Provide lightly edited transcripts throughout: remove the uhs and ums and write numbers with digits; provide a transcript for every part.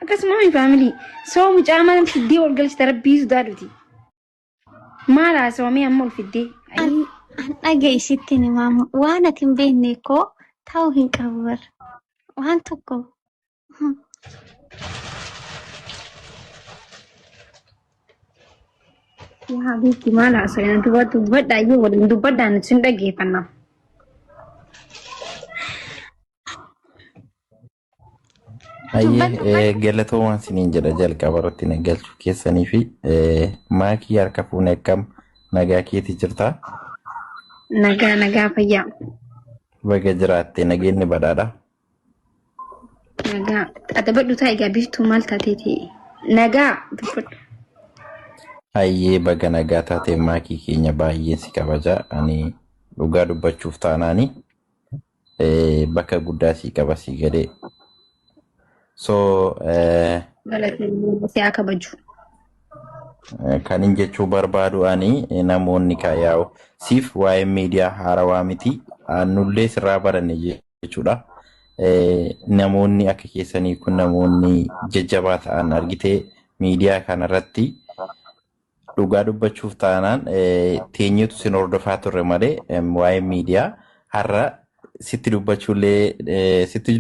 akkasuma mi family soo mucaa mana fiddee ol galchite rabbii sodaaduti maal haasawamee amma ol fiddee dhageessitti ni maama waan ati hin beekne koo ta'uu hin qabu bara waan tokko yaa biitti maal haasawee dubbadhaa iyyuu waliin dubbadhaan sin dhaggeeffanna. Ayyee galatoowwan siniin jedha jalqaba irratti nagalchuu keessanii fi maakii harka fuunee akkam nagaa keeti jirtaa? Nagaa fayyaa. Baga jiraatte nageenni badhaadha. Nagaa adabadhu ta'a egaa biftuu maal taateeti? Nagaa dubbadhu. Ayyee baga nagaa taate maakii keenya baay'een si kabaja. Ani dhugaa dubbachuuf taanaani bakka guddaa si qaba si gadee. So galateeffannaa si haa kabaju. Kan hin jechuu barbaadu ani namoonni kaayaa'u siif waa'ee miidiyaa haarawaa miti nullee sirraa baranne jechuudha. Namoonni akka keessanii kun namoonni jajjabaa ta'an argitee miidiyaa kanarratti dhugaa dubbachuuf taanaan teenyetu sin hordofaa turre malee waa'ee miidiyaa har'a sitti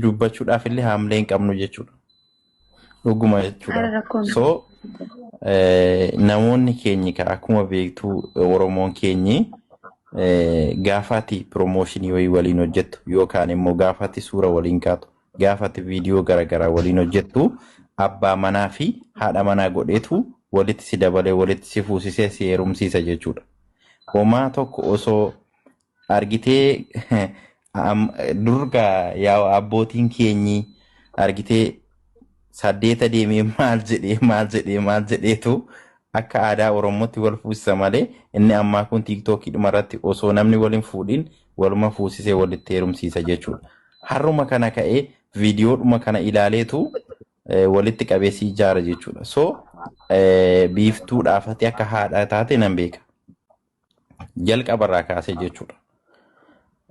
dubbachuudhaaf illee haamlee hin qabnu jechuudha. Dhuguma jechuudha. So namoonni keenyi akkuma beektu Oromoon keenyi gaafati promotionii waliin hojjettu yookaan immoo gaafati suura waliin kaatu gaafati viidiyoo garaagaraa waliin hojjettu abbaa manaa fi haadha manaa godheetu walitti si dabalee walitti si fuusisee si heerumsiisa jechuudha. Homaa tokko osoo argitee durga yaa abbootiin keenyi argitee saddeeta deemee maal jedheetu akka aadaa Oromootti wal fuusisa malee inni ammaa kun TikTok dhumarratti osoo namni waliin fuudhin waluma fuusisee walitti heerumsiisa jechuudha. Harruma kana ka'ee viidiyoodhuma kana ilaaleetu walitti qabeessi ijaara jechuudha. So biiftuudhaafati akka haadha taate nan beeka. Jalqabarraa kaasee jechuudha.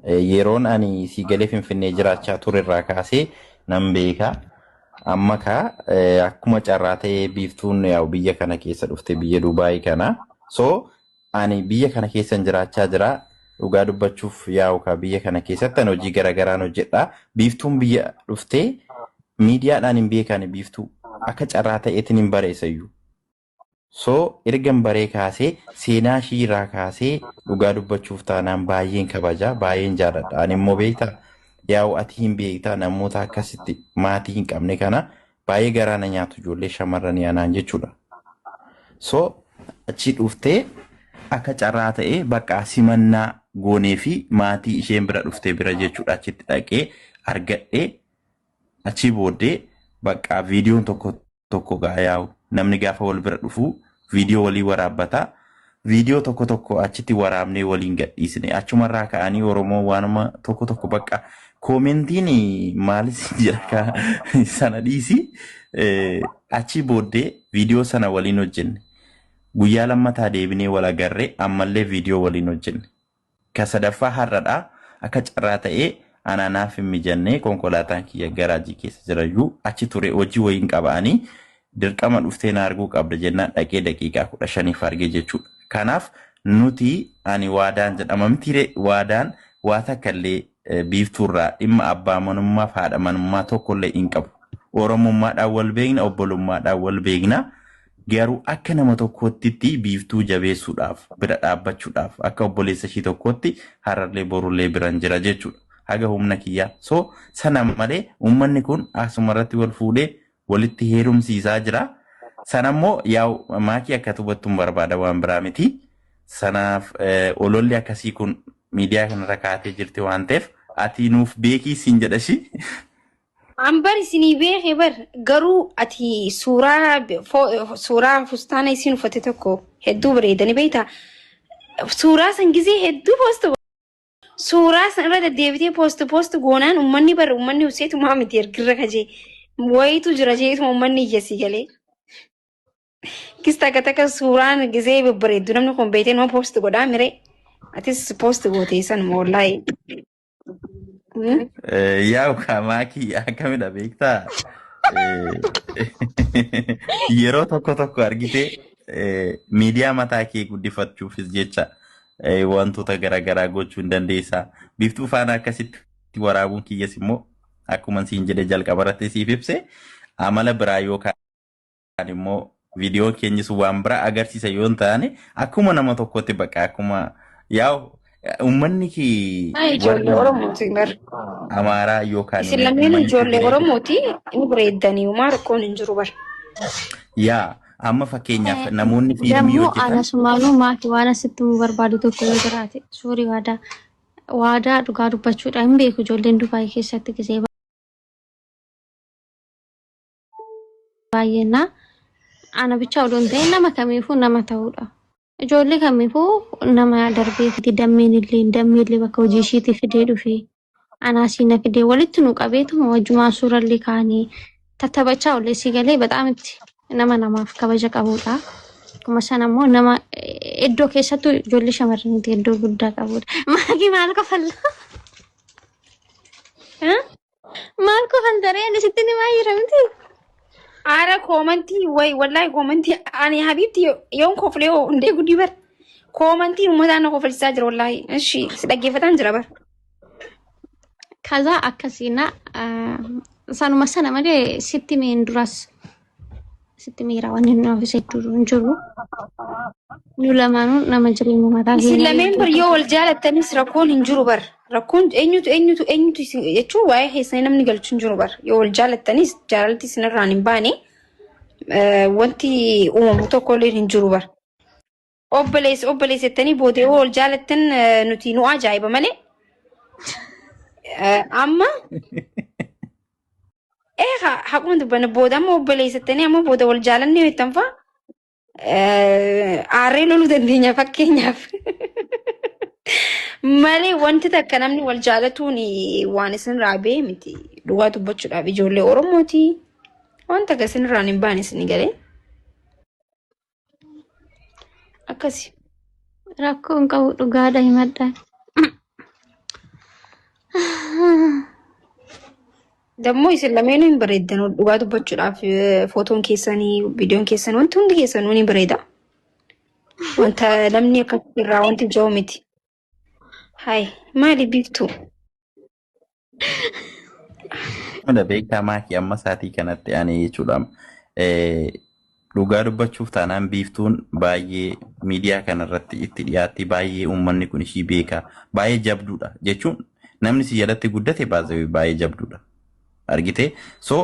Yeroon ani si galee Finfinnee jiraachaa turerraa kaasee nan beeka. Amma akkuma carraa ta'ee biiftuun yaa'u biyya kana keessa dhufte biyya Dubaayii kana. So ani biyya kana keessa jiraachaa jira. Dhugaa dubbachuuf yaa'u biyya kana keessatti ani hojii garaagaraan hojjedha. Biiftuun biyya dhuftee miidiyaadhaan hin beekani biiftuu akka carraa ta'eetiin hin bareessayyuu. So ergan baree kaasee seenaa ishiirraa kaasee dhugaa dubbachuuf taanaan baay'een kabaja baay'een jaalladha. Ani immoo beektaa yaa'u ati hin beektaa namoota akkasitti maatii hin qabne kana baay'ee garaana nyaatu ijoollee shamarranii anaan jechuudha. So achi dhuftee akka carraa ta'ee bakka simannaa goonee fi maatii isheen bira dhuftee bira jechuudha achitti dhaqee argadhee achi booddee bakka viidiyoon tokko yaa'u namni gaafa wal bira dhufu viidiyoo walii waraabbataa viidiyoo tokko achitti waraabnee waliin gadhiisne achumarraa ka'anii Oromoo waanuma tokko bakka koomentiin maalis jira sana dhiisi achi booddee viidiyoo sana waliin hojjenne guyyaa lammataa deebinee wal agarree ammallee viidiyoo waliin hojjenne ka sadaffaa har'adhaa akka carraa ta'ee anaanaaf hin mijannee konkolaataan kiyya garaajii keessa jirayyuu achi ture hojii wayiin qaba'anii dirqama dhuftee na arguu qabda jennaan dhaqee daqiiqaa 15 argee jechuudha. Kanaaf nuti ani waadaan jedhama mitiire waadaan waa takkallee biiftuurraa dhimma abbaa manummaa fi haadha manummaa tokkollee hin qabu. Oromummaadhaan wal beekna obbolummaadhaan wal beekna garuu akka nama tokkootti biiftuu jabeessuudhaaf bira dhaabbachuudhaaf akka obboleessa ishii tokkootti hararlee borullee biran jira jechuudha. Haga humna kiyyaa. So sana malee uummanni kun asumarratti wal fuudhee walitti heerumsiisaa jira. Sanammoo yaa'u maakii akka tubattuun barbaada waan biraa miti. Sanaaf ololli akkasii kun miidiyaa kanarra kaatee jirti waan ta'eef ati nuuf beekii siin jedhashi. Ambar isinii beekee bar garuu ati suuraa fustaana isin uffatte tokko hedduu bareedanii beektaa. Suuraa san gisee hedduu poostu. Suuraa san irra deddeebitee poostu goonaan uummanni useetu maamiti ergirra kajee. Wayitu jira jeetuma uummanni iyyasii galee. Kista akka suuraan gisee babbareeddu namni kun beekee nama poostu godhaa miree. Atis poostu gootee san moollaa'e. Yaa'u maakii akkamidha beektaa? yeroo tokko tokko argitee miidiyaa mataa kee guddifachuufis jecha wantoota garaagaraa gochuu hin dandeessaa. Biiftuu faana akkasitti waraabuun kiyyas immoo akkuma siin jedhe jalqaba irratti siif ibse amala biraa yookaan immoo viidiyoon keenyis waan biraa agarsiisa yoo hin taane akkuma nama tokkotti bakka akkuma yaa'u uummanni ijoollee Oromooti bar. Amaaraa yookaan Isin lameen ijoollee Oromooti inni bareeddanii uumaa rakkoon hin jiru bar. yaa amma fakkeenyaaf namoonni fiilmii Dammoo hojjetan ana sumaaluu maatii waan asitti mu barbaadu tokko yoo jiraate suurii waadaa dhugaa dubbachuudha hin beeku ijoolleen Dubaay keessatti gisee baay'eenaa ana bicha odoon ta'e nama kamiifuu nama ta'uudha. Ijoollee kamiifuu nama darbee fi dammeellee bakka hojii ishiitti fidee dhufee anaasii na fidee walitti nu qabeetuma wajjumaan suurallee kaanii tattabachaa ollee si galee bataam itti namaaf kabaja qabuudha. Akkuma sana immoo nama iddoo keessattuu ijoollee shamarraniiti iddoo guddaa qabuudha. Maagii maal kofalla? Maal kofaltaree ani sitti ni baay'ira miti? Ara komantii way wallahi komantii ani habibti yoon koflee hundee guddi bar. Komantii uummataan na kofalchisaa jira wallahi. Ishi si dhaggeeffataan jira bar. Kaza akkasiina sanuma sana malee sitti meen duras sitti miira waan inni ofiis hedduu hin jiru. Nu lamaanuu nama jireenya mataa Isin lameen bar yoo wal jaalattanis rakkoon hin jiru bar. Rakkoon eenyutu jechuun waa'ee keessanii namni galchuun jiru bar. Yoo wal jaalattanis jaalalti isinirraan hin baane wanti uumamu tokko illee hin jiru bar. Obboleessattanii booda yoo wal jaalattan nuti nu ajaa'iba malee. Amma haquma dubbanna booda amma obboleessattanii amma booda wal jaalannee jettan fa'a aarree loluu dandeenya fakkeenyaaf. Malee wanti takka namni wal jaalatuun waan isin raabee miti dhugaa dubbachuudhaaf ijoollee Oromooti. Wanta akka isin irraan hin baane isin galee. Akkasi. rakkoon qabu dhugaadha himadha. Dammoo isin lameenuu hin bareeddan dhugaa dubbachuudhaaf footoon keessanii viidiyoon keessanii wanti hundi keessanuu ni bareeda. Wanta namni akkasii irraa wanti jiru miti. Hai, maali biiftuu? Mada beekamaa ki amma saatii kanatti ani jechuudha. Dhugaa dubbachuuf taanaan biiftuun baay'ee miidiyaa kanarratti itti dhiyaatti baay'ee uummanni kun ishii beeka baay'ee jabduudha jechuun namni si jalatti guddate baay'ee jabduudha argite so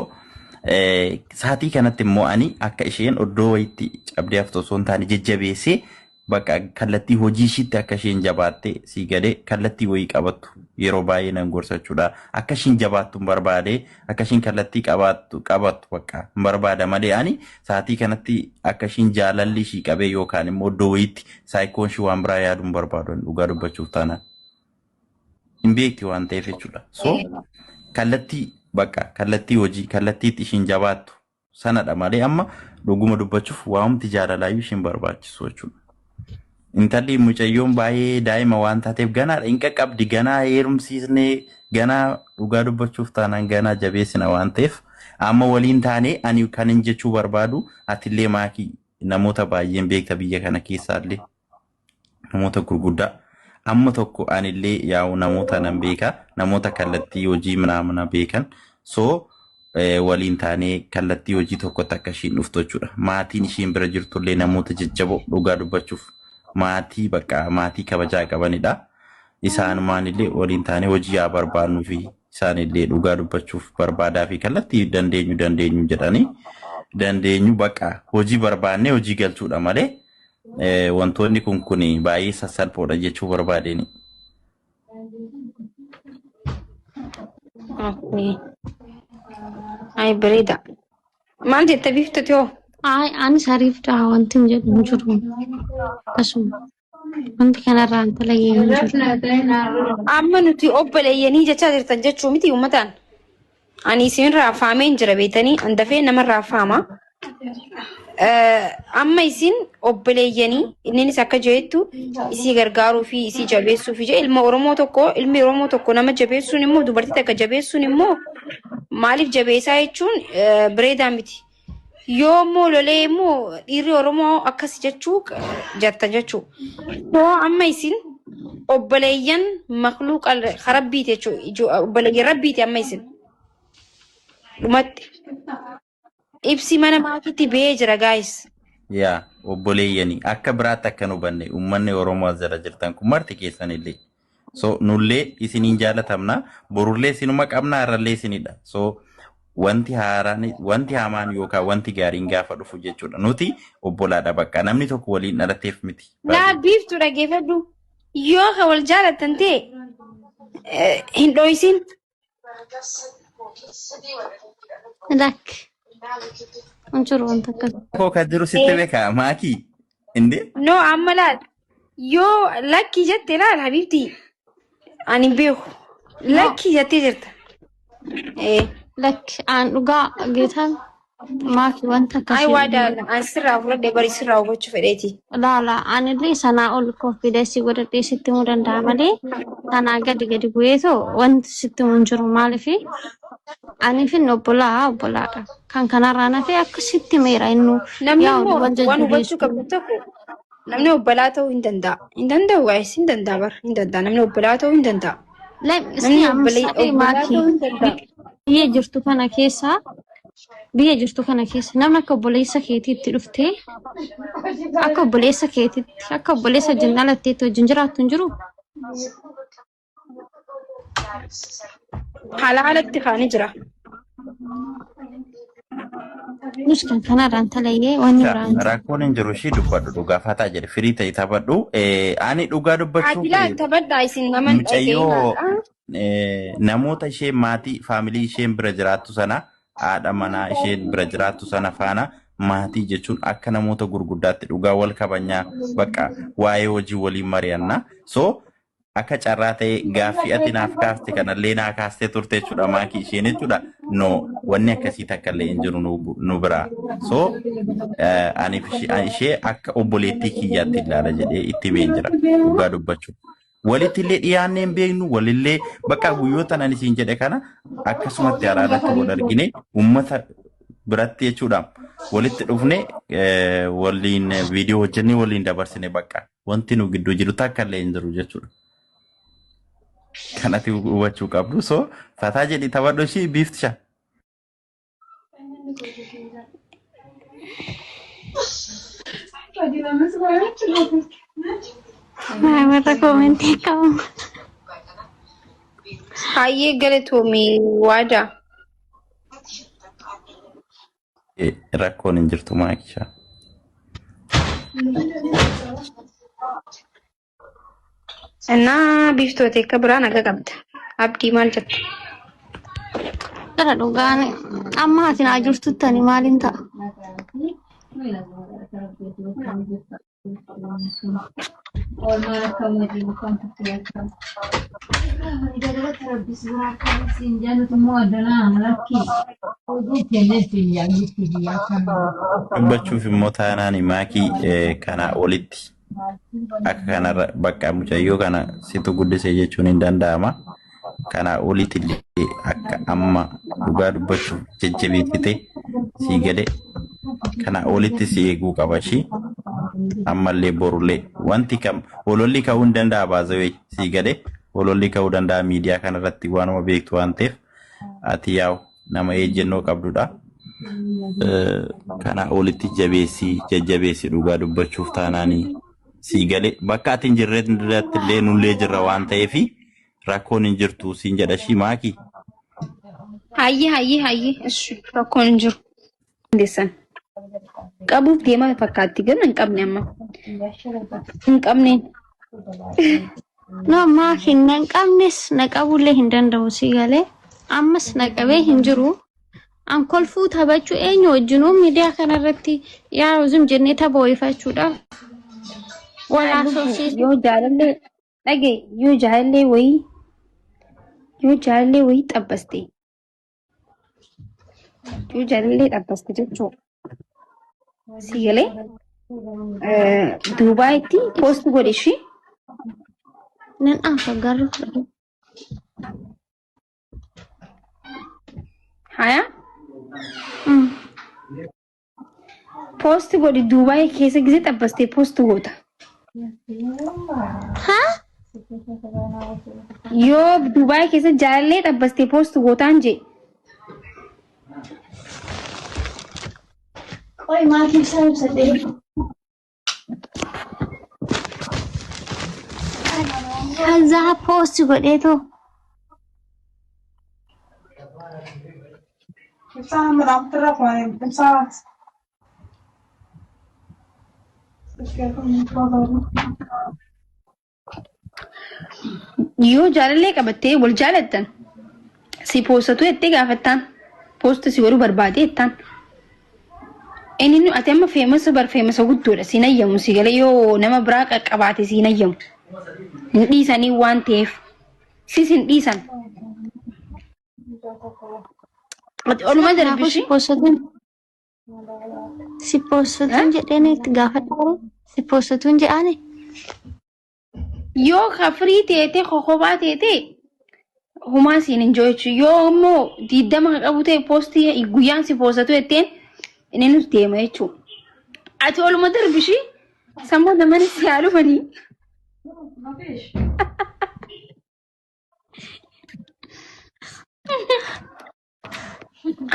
saatii kanatti immoo ani akka isheen oddoo wayitti cabdee haftu osoo hin taane jajjabeessee bakka kallattii hojii ishiitti akka isheen jabaatte si galee kallattii wayii qabattu yeroo baay'ee nan gorsachuudha akka isheen jabaattu barbaade akka isheen kallattii qabattu bakka barbaada malee ani saatii kanatti akka isheen jaalalli ishii qabee yookaan immoo oddoo wayitti saayikoon ishii waan biraa yaaduun barbaadu dhugaa dubbachuuf taanaan hin beekti waan ta'eef jechuudha so kallattii bakka kallattii hojii kallattiitti isheen jabaattu sanadha malee amma dhuguma dubbachuuf waamti jaalalaayyuu isheen barbaachisu jechuudha. Intalli mucayyoon baay'ee daa'ima waan taateef ganaadha hin qaqqabdi ganaa heerumsiisnee ganaa dhugaa dubbachuuf taanaan ganaa jabeessina waan ta'eef amma waliin taanee ani kan hin jechuu barbaadu atillee maakii namoota baay'een beekta biyya kana keessaallee namoota gurguddaa amma tokko anillee yaa'u namoota nan beeka namoota kallattii hojii manaamana beekan so waliin taanee kallattii hojii tokkotti akka ishiin dhuftu jechuudha maatiin ishiin bira jirtullee namoota jajjaboo dhugaa dubbachuuf maatii bakka maatii kabajaa qabanidha isaanumaanillee waliin taanee hojii haa barbaadnuu fi isaanillee dhugaa dubbachuuf barbaadaa fi kallattii dandeenyu jedhanii dandeenyu bakka hojii barbaannee hojii galchuudha malee wantoonni kun baay'ee sassalphoodha jechuu barbaadeni. Ai bareeda. Maal jette biiftuti hoo? Ani sariifdha wanti hin jedhu hin jiru. Akkasuma wanti kanarraa hin talayyee hin jiru. Amma nuti obboleeyyanii jechaa jirtan jechuu miti uummataan. Ani isinirraa faameen jira beetanii handafee namarraa faama. Amma isin obboleeyyanii innis akka jettu isii gargaaruu fi isii jabeessuu fi ilmi Oromoo tokko nama jabeessuun immoo dubartii takka jabeessuun immoo maaliif jabeessaa jechuun bareedaa miti. yoo moololee immoo dhiirri Oromoo akkas jechuu jatta jechuu. Yoo amma isin obboleeyyan makluuqa rabbiiti jechuu obboleeyyan rabbiiti amma isin dhumatti ibsi mana maatiitti ba'ee jira gaayis. yaa obboleeyyanii akka biraatti akka nu banne uummanni Oromoo as jala jirtan kun marti keessanillee so nullee isiniin jaalatamna borullee isinuma qabna irrallee isinidha so wanti haaraan wanti hamaan yookaan wanti gaariin gaafa dhufu jechuudha nuti obbolaadha bakka namni tokko waliin dhalateef miti. Naa biiftu dhageeffadhu yoo ka wal jaalatan ta'e hin dho'isin. Lak. Anjuru wanta akkas. Koo kan jiru sitti beekaa maakii indi? No amma laal yoo lakki jette laal habiibti ani beeku lakki jettee jirta. Lak aan dhugaa geetaan maaki wanta akkasii. Ay waada an sirraa fudhadhe bari sirraa hubachuu fedheeti. Laala anillee sanaa ol konfideensii godhadhee sitti himuu danda'a malee sanaa gadi bu'eetoo wanti sitti himuu hin jiru maaliifi ani fin obbolaadha kan kanarraa nafee akkasitti meera innu namni immoo waan hubachuu qabu tokko namni obbolaa ta'uu hin danda'a. Hin danda'u gaayis hin danda'a bar hin danda'a namni obbolaa ta'uu hin danda'a. Namni obbolaa ta'uu hin danda'a. Biyya jirtu kana keessa namni akka obboleessa keetiitti dhuftee akka obboleessa keetiitti akka obboleessa jannalateetti wajjin jiraattu hin jiru. Haalatti kaanii jira. Nus kan kanarraan talayyee wanni biraan. Rakkoon hin jiru ishii dubbadhu dhugaafataa jedhe firii ta'e taphadhu ani dhugaa dubbachuu. Haadilaa taphadhaa isin naman mucayyoo namoota ishee maatii faamilii isheen bira jiraattu sana haadha manaa isheen bira jiraattu sana faana maatii jechuun akka namoota gurguddaatti dhugaa wal kabajnaa bakka waa'ee hojii waliin mari'annaa so akka carraa ta'e gaaffii ati naaf kaaste kanallee naa kaastee turte jechuudha maakii isheen jechuudha no wanni akkasii takka illee hin jiru nu biraa so ani ishee akka obboleettii kiyyaatti ilaala jedhee itti been jira dhugaa dubbachuu. Walitti illee dhiyaannee hin beeknu walillee bakka guyyoota nan isiin jedhe kana akkasumatti araadatti wal argine uummata biratti jechuudha walitti dhufne waliin viidiyoo hojjennee waliin dabarsine bakka wanti nu gidduu jiru takka illee hin jiru jechuudha. Kanatti hubachuu qabdu so fataa jedhi taphadhu ishii biiftisha. Mata komentii kamu. Hayyee galatoomii waada. Rakkoon hin jirtu maakisha. Innaa biiftootee akka biraan aga qabda. Abdii maal jettu? Gara dhugaan amma ati naa jirtuttani maaliin ta'a? Dubbachuuf immoo taanaan maakii kana olitti akka kanarra bakka mucayyoo kana situ guddisee jechuun hin danda'ama. Kana olitti illee akka amma dhugaa dubbachuuf jajjabeessite sii gade kana olitti si eeguu qaba ishii ammallee borullee wanti kam ololli ka'uu hin danda'a baazawee sii gade ololli ka'uu danda'a miidiyaa kanarratti waanuma beektu waan ta'eef ati yaa'u nama ejjennoo qabdudha. Kana olitti jajjabeessi dhugaa dubbachuuf taanaanii sii gale bakka ati hin jirretti illee nullee jirra waan ta'eef rakkoon hin jirtu siin jedha shii maakii. Hayyee rakkoon hin jiru. Hundeessan qabuuf deemaa fakkaatti garuu hin qabne amma hin qabneen. No maakii hin qabnes na qabullee hin danda'u sii galee ammas na qabee hin jiru. An kolfuu taphachuu eenyu wajjinuu miidiyaa kanarratti yaa uzum jennee tapha wayifachuudhaaf walaasofsiis Yoo jaalallee dhagee yoo jaalallee wayii xabbaste yoo jaalallee xabbaste jechuudha. Si galee Duubaayitti poost godhe ishii nan anfa garuu haya Post godhi Dubai keessa gisee xabbastee post goota. Ha? Yoo Dubai keessa jaalallee xabbastee post gootaan jee. Qoy maatii isaa ibsadee. Hazaa post godheetoo. Ibsaan muraaftirra kun ibsaa. Yoo jaalallee qabattee wal jaalattan si poostatu jettee gaafattaan poost si godhuu barbaade jettaan. Inni nu ati amma feemasa guddoodha si nayyamu si galee yoo nama biraa qaqqabaate si nayyamu. Hin dhiisanii waan ta'eef sis hin dhiisan. Oluma darbishi. Si poostatuun jedheen itti gaafadha. Si poostatuun jedhaane. Yoo kafrii teete kokobaa teete humaa siin hin jechu yoo immoo diidama qabu ta'e poostii guyyaan si poostatu jetteen inni nuti deema jechuudha. Ati oluma darbishi sammuu namani si haalufanii.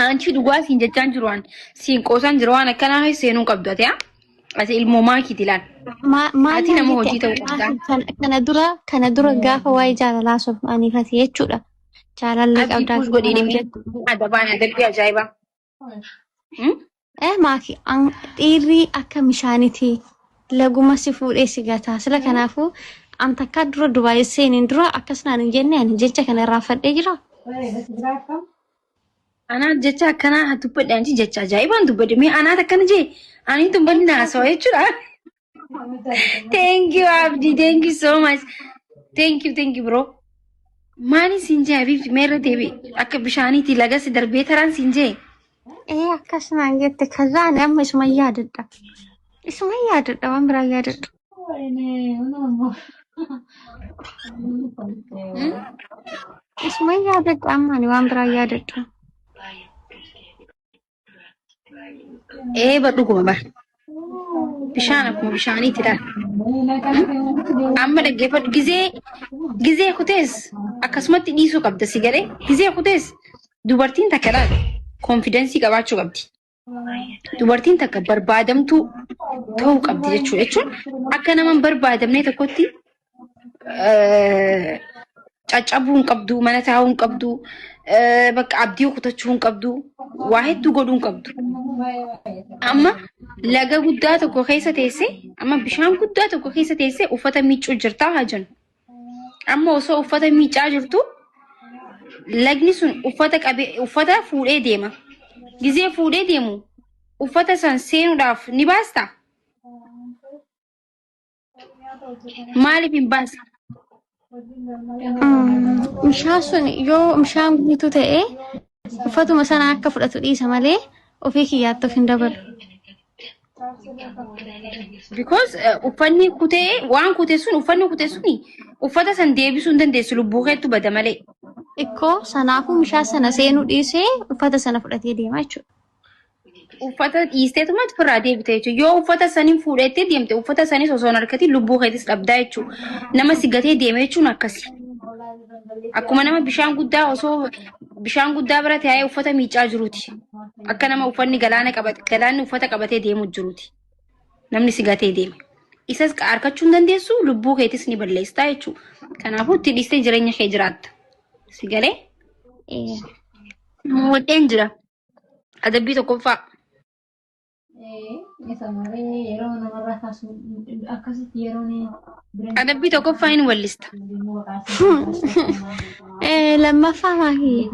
Anchi dhugaa siin jechaan jiru waan siin qoosaan jiru waan akkanaa seenuu qabdu ati haa? Ati ilmoo maakiiti ilaal. Ati nama hojii ta'uu qabda. Kana dura gaafa waa'ee jaalalaa soofaniifati jechuudha. Jaalallee qabdaa. Ati godhee adabaan adabbii ajaa'ibaa. Maaki dhiirri akka bishaaniiti laguma si fuudhee si gataa sila kanaafuu am takka dura Dubaay seeniin dura akkasnaan hin jenne ani jecha kana irraa fadhee jira. Anaa jecha akkanaa dubbadhe anti jecha ajaa'ibaan dubbadhe mee anaa akkana jee ani dubbadhe naasawaa jechuudha. Thank you Abdi, thank you so much. Thank you bro. Maani siin jee Habiibti meerra deebi akka bishaaniiti lagasi darbee taraan siin jee. Akkasnaan jette kazaan amma isuma yaadadha. Isuma yaadadha waan biraa yaadadha. Isuma yaadadha amma ani waan biraa yaadadha. Badhuguma bar. Bishaan akkuma bishaaniiti dha. Amma dhaggeeffadhu gizee kutees akkasumatti dhiisuu qabda si galee gizee kutees dubartiin takka dha konfidensii qabaachuu qabdi. Dubartiin takka barbaadamtuu ta'uu qabdi jechuun akka nama barbaadamne tokkotti caccabuu hin qabdu mana taa'uu hin qabdu bakka abdii kutachuu hin qabdu waa hedduu godhuu hin qabdu. Amma laga guddaa tokko keessa teessee amma bishaan guddaa tokko keessa teessee uffata miiccuu jirtaa haa jennu. Amma osoo uffata miiccaa jirtu lagni sun uffata fuudhee deema. Gizee fuudhee deemu uffata san seenuudhaaf ni baasta? Maaliif hin baasta? Bishaan yoo bishaan guutuu ta'e uffatuma sana akka fudhatu dhiisa malee ofii kiyyaatti of hin dabalu. Because uffanni kutee waan kutee sun uffanni kutee suni uffata san deebisuu hin dandeessu lubbuu keetu bada malee. Ikkoo sanaafuu bishaan sana seenuu dhiisee uffata sana fudhatee deema jechuudha. Uffata dhiisteetuma firraa deebite jechuudha. Yoo uffata saniin fuudhettee deemte uffata sanis osoo hin harkatiin lubbuu keetis dhabdaa jechuudha. Nama si gatee deeme jechuun akkasi. Akkuma nama bishaan guddaa bira taa'ee uffata miiccaa jiruuti. Akka nama uffanni galaanni uffata qabatee deemu jiruuti. Namni si gatee deeme. Isas harkachuu hin dandeessu lubbuu keetis ni balleessaa jechuudha. Kanaafuu itti dhiistee jireenya kee jiraatta. Si galee? Wadheen jira. Adabbii tokkoffaa. Adabbii tokkoffaa hin wallista. Lammaffaa maakii?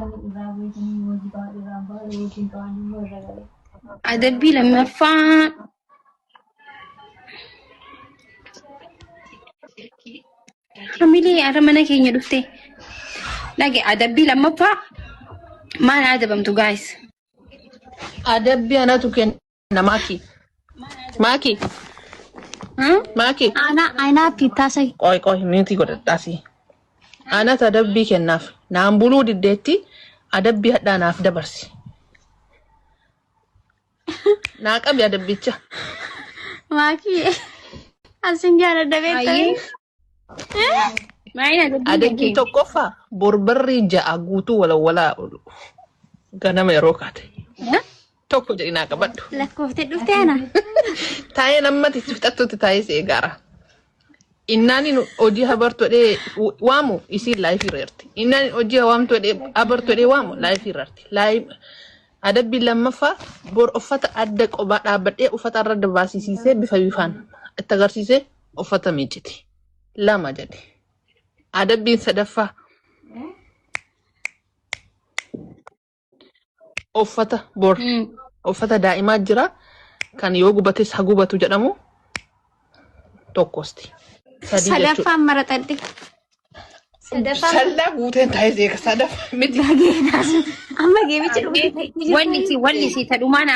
Adabbii lammaffaa. Hamilee ara mana keenya dhufte. Lagi adabbii lammaffaa maal adabamtu guys? Adabbii anatu kenna Maaki. Maaki. Ana pittaasa. Qoy miti godhadhaasi. Anatu adabbii kennaaf. Naan buluu diddeetti adabbii hadhaanaaf dabarsi. Naaqab yaa dabbicha. Maakii asin jaaladha beektaa. Maayina Adabbii tokkoffaa borbarri ja'a guutuu walawalaa ganama yeroo kaate. Tokko jedhi naa qabadhu. Lakkooftee dhuftee ana. Taa'ee nammati fixattuutti taa'ee see gaara. Innaan hojii habartoodhee waamu isiin laayifii irratti. Innaan hojii habartoodhee waamu laayifii irratti. Adabbiin lammaffaa bor uffata adda qophaa dhaabbadhee uffata irra dabaasisiisee bifa bifaan itti agarsiisee uffata miiciti. Lama jedhe. Adabbiin sadaffaa uffata bor uffata daa'imaa jira kan yoo gubates haa gubatu jedhamu tokkosti. Sadaffaan maratadhe. Sallaa guuteen taa'ee seeka sadaffaa miti. Amma geemicha dhuftee. Wallisi tadhumaan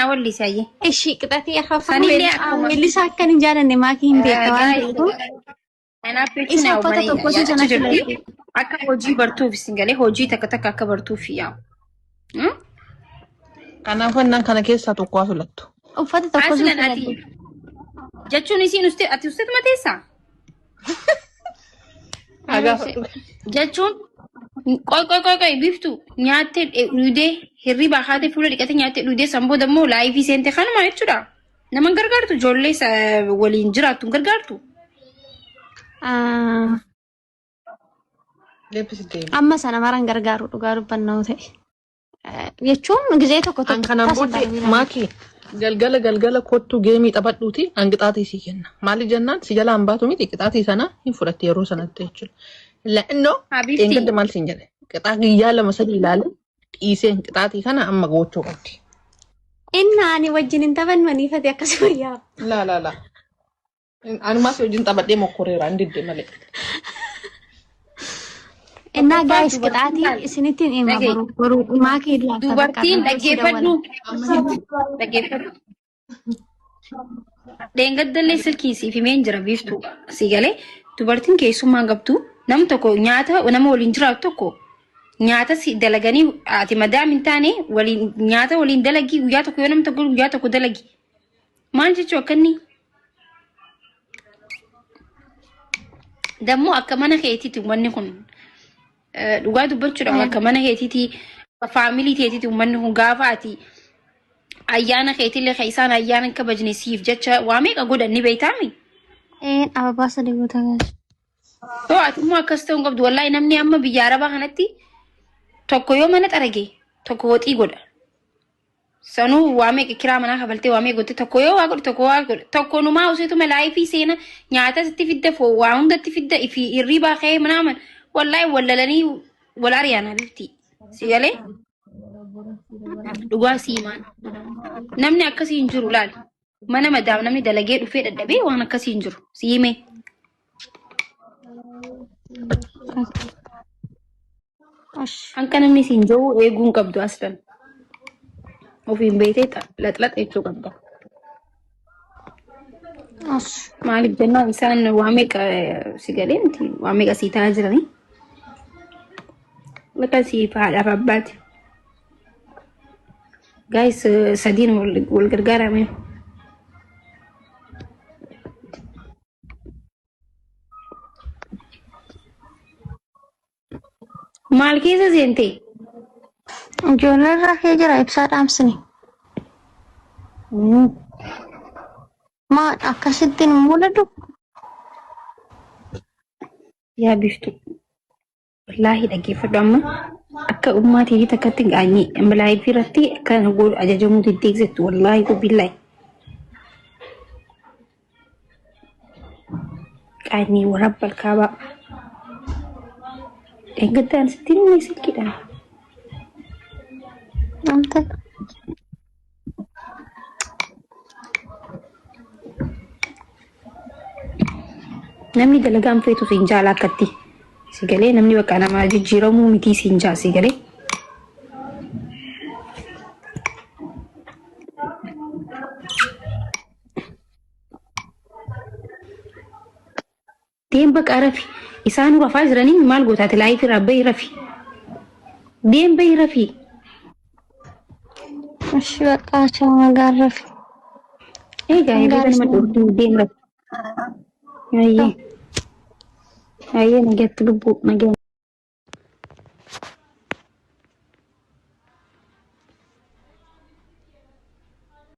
wallisi ayyee. Ishii qixatii akka Melisa akkan hin jaalanne maakii hin beekta waan ta'eef. Isa uffata tokkotu jala jirti. Akka hojii bartuuf isin galee hojii takka akka bartuuf yaa'u. Kanaaf wannan kana keessaa tokko haa filattu. Uffata tokkotu jala jirti. Jechuun isiin ati ustee mateessaa? Jechuun qoy biftu nyaattee dhudhee hirriba haatee fuula dhiqatee nyaattee dhudhee sanboo dammoo laayifii seente kanuma jechuudha. Nama gargaartu ijoollee waliin jiraattu gargaartu. Amma sana maran gargaaru dhugaa dubbannaa ta'e. Jechuun gizee tokko kanaan booddee maakii galgala kottu geemii taphadhuuti qixaatii sii kenna. Maali jennaan si jala hambaatu miti qixaatii sana hin fudhatte yeroo sanatti jechuudha. La'annoo eengadda maal siin jedhe qixaa guyyaa 2-3 ilaale dhiiseen qixaatii kana amma gochuu qabdi. Inna ani wajjin hin taphannaniifate akkasuma yaa. La. Anumaas wajjin taphadhee mokkoreera hin didde malee. Inna guys qixaatii isinitti hima boru maakii ilaa. Dubartiin dhaggeeffadhu. Dheengaddallee silkii siif himeen jira biiftu si galee dubartiin keessummaan qabdu nam tokko nyaata nama waliin jiraatu tokko nyaata si dalaganii ati madaam hin taane waliin nyaata waliin dalagii guyyaa tokko yoo nam tokko guyyaa tokko dalagi maal jechuu akkanni dammoo akka mana keetiiti uummanni kun dhugaa dubbachuudhaaf akka mana keetiiti faamilii keetiiti uummanni kun gaafa ati ayyaana keetillee keessaan ayyaana kabajne siif jecha waa meeqa godhanni beeytaami. Ababaa sadii gootaa. Yoo ati immoo akkas ta'uu qabdu wallaahi namni amma biyya arabaa kanatti tokko yoo mana xarage tokko woxii godha. Sanuu waa meeqa kiraa manaa kabaltee waa meeqa godhe tokko yoo waa godhe tokko numaa useetu malaayifii seena nyaata sitti fidda foo waa hundatti fidda ifi hirribaa ka'ee manaaman wallaahi wallalanii wal ariyaana bifti. Si galee? Dhugaa siimaan namni akkasii hin jiru laal mana madaam namni dalagee dhufee dadhabee waan akkasii hin jiru siimee hanka namni siin jiru eeguun qabdu aslan ofiin beetee laxlaxa jechuu qabda. Maaliif jennaan isaan waa meeqa si galee miti waa meeqa sii ta'aa jiranii bakka siif haadhaaf abbaati. Guys, sadin wal gargaarame. Maal keessa seente? Ijoollee irraa kee jira ibsaa dhaamsini. Maan akkasittiin mul'atu? Yaa biftu. Wallaahi dhaggeeffadhu amma. Akka ummaatii takkatti gaanyee malaayifii irratti kan ajajamuu deddeebisettu wallaahi qubbillahi. Qaanyee waraabba alkaabaa. Eeggataan sittiin inni silkiidha. Amta. Namni dalagaan feetu siin jaala akkatti. Sigalee namni bakka namaa jijjiiramuu miti siin jaa sigalee. Deem bakka rafi isaan rafaa jiranii maal gootaati laayifii irraa bahi rafi. Deem bahi rafi. እሺ በቃ ቻው መጋረፍ Egaa eegalee nama dhufuu deemra. Ayyee. Ayyee nagatti lubbuu nagaa.